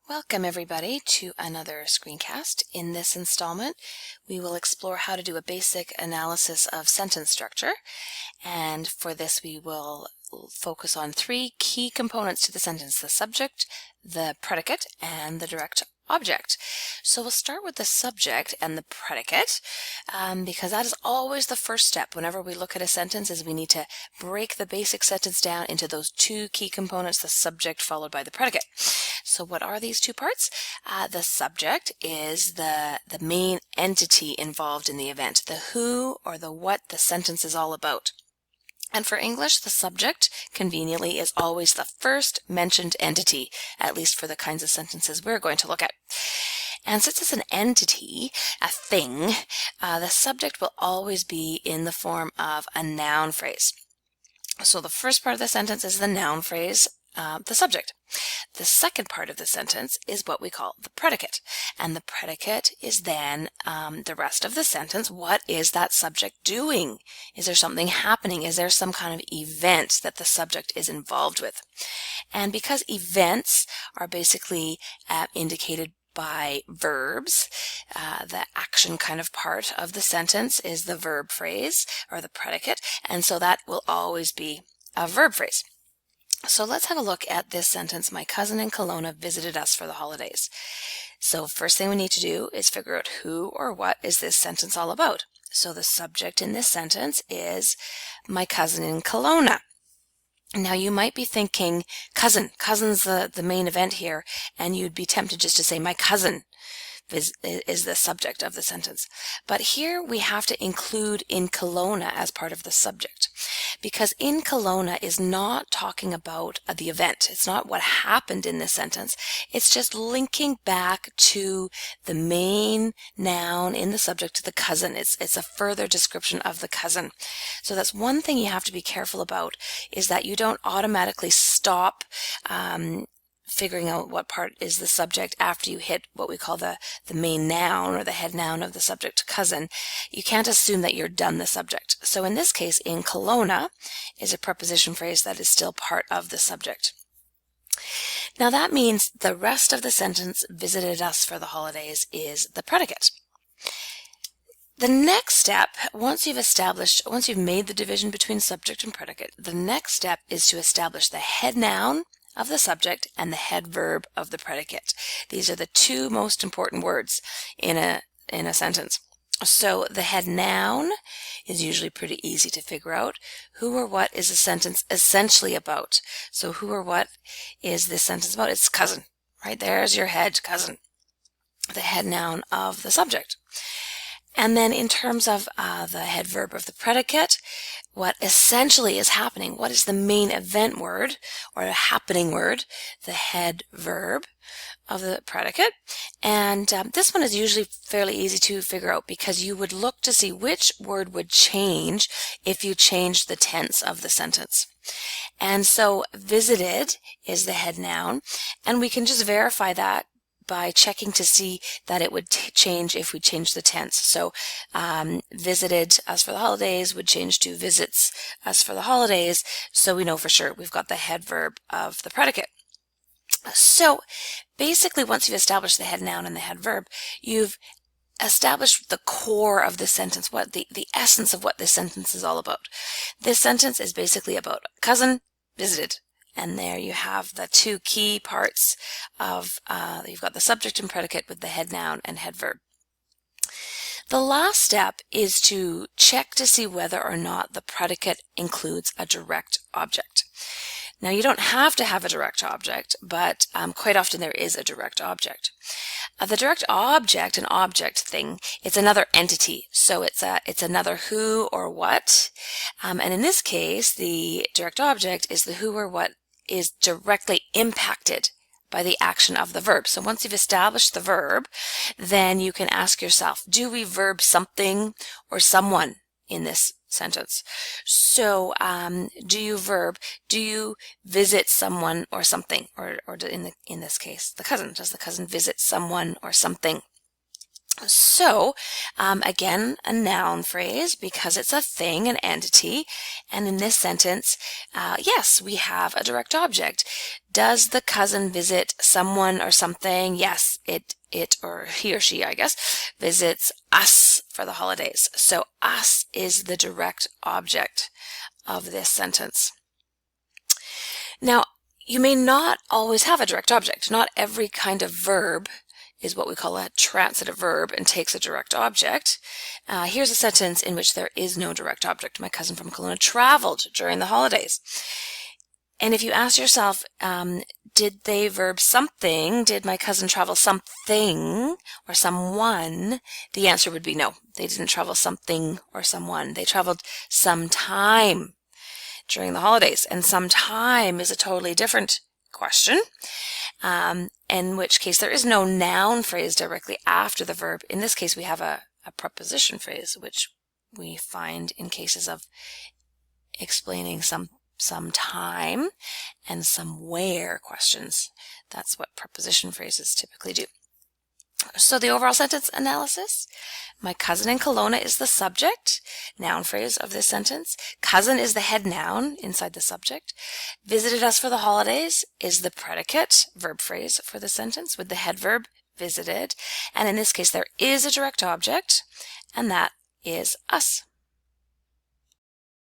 Welcome everybody to another screencast. In this installment, we will explore how to do a basic analysis of sentence structure. And for this, we will focus on three key components to the sentence: the subject, the predicate, and the direct object. So we'll start with the subject and the predicate, because that is always the first step whenever we look at a sentence. Is we need to break the basic sentence down into those two key components, the subject followed by the predicate. So what are these two parts? The subject is the main entity involved in the event, the who or the what the sentence is all about. And for English, the subject, conveniently, is always the first mentioned entity, at least for the kinds of sentences we're going to look at. And since it's an entity, a thing, the subject will always be in the form of a noun phrase. So the first part of the sentence is the noun phrase, the subject. The second part of the sentence is what we call the predicate. And the predicate is then the rest of the sentence. What is that subject doing? Is there something happening? Is there some kind of event that the subject is involved with? And because events are basically indicated by verbs, the action kind of part of the sentence is the verb phrase or the predicate, and so that will always be a verb phrase. So let's have a look at this sentence. My cousin in Kelowna visited us for the holidays. So first thing we need to do is figure out who or what is this sentence all about. So the subject in this sentence is my cousin in Kelowna. Now you might be thinking cousin's the main event here, and you'd be tempted just to say my cousin is the subject of the sentence. But here we have to include in Kelowna as part of the subject, because in Kelowna is not talking about the event. It's not what happened in this sentence. It's just linking back to the main noun in the subject, the cousin. It's a further description of the cousin. So that's one thing you have to be careful about, is that you don't automatically stop figuring out what part is the subject after you hit what we call the main noun or the head noun of the subject, cousin. You can't assume that you're done the subject. So in this case, in Kelowna is a preposition phrase that is still part of the subject. Now that means the rest of the sentence, visited us for the holidays, is the predicate. The next step, once you've made the division between subject and predicate, the next step is to establish the head noun of the subject and the head verb of the predicate. These are the two most important words in a sentence. So the head noun is usually pretty easy to figure out. Who or what is a sentence essentially about? So who or what is this sentence about? It's cousin. Right there's your head, cousin. The head noun of the subject. And then in terms of the head verb of the predicate, what essentially is happening, what is the main event word or the happening word, the head verb of the predicate. And this one is usually fairly easy to figure out, because you would look to see which word would change if you changed the tense of the sentence. And so visited is the head noun, and we can just verify that by checking to see that it would change if we change the tense. So visited us for the holidays would change to visits us for the holidays, so we know for sure we've got the head verb of the predicate. So basically, once you've established the head noun and the head verb, you've established the core of the sentence, what the essence of what this sentence is all about. This sentence is basically about cousin visited. And there you have the two key parts of, you've got the subject and predicate with the head noun and head verb. The last step is to check to see whether or not the predicate includes a direct object. Now you don't have to have a direct object, but quite often there is a direct object. The direct object, an object thing, it's another entity. So it's another who or what. And in this case, the direct object is the who or what is directly impacted by the action of the verb. So once you've established the verb, then you can ask yourself, do we verb something or someone in this sentence? So do you visit someone or something? Or in this case, the cousin. Does the cousin visit someone or something? So, again, a noun phrase because it's a thing, an entity. And in this sentence, yes, we have a direct object. Does the cousin visit someone or something? Yes, it or he or she, I guess, visits us for the holidays. So us is the direct object of this sentence. Now, you may not always have a direct object. Not every kind of verb is what we call a transitive verb and takes a direct object. Here's a sentence in which there is no direct object. My cousin from Kelowna traveled during the holidays. And if you ask yourself, did they verb something? Did my cousin travel something or someone? The answer would be no. They didn't travel something or someone. They traveled sometime during the holidays. And sometime is a totally different question, in which case there is no noun phrase directly after the verb. In this case, we have a preposition phrase, which we find in cases of explaining some time and somewhere questions. That's what preposition phrases typically do. So the overall sentence analysis: my cousin in Kelowna is the subject, noun phrase of this sentence. Cousin is the head noun inside the subject. Visited us for the holidays is the predicate verb phrase for the sentence with the head verb visited. And in this case, there is a direct object, and that is us.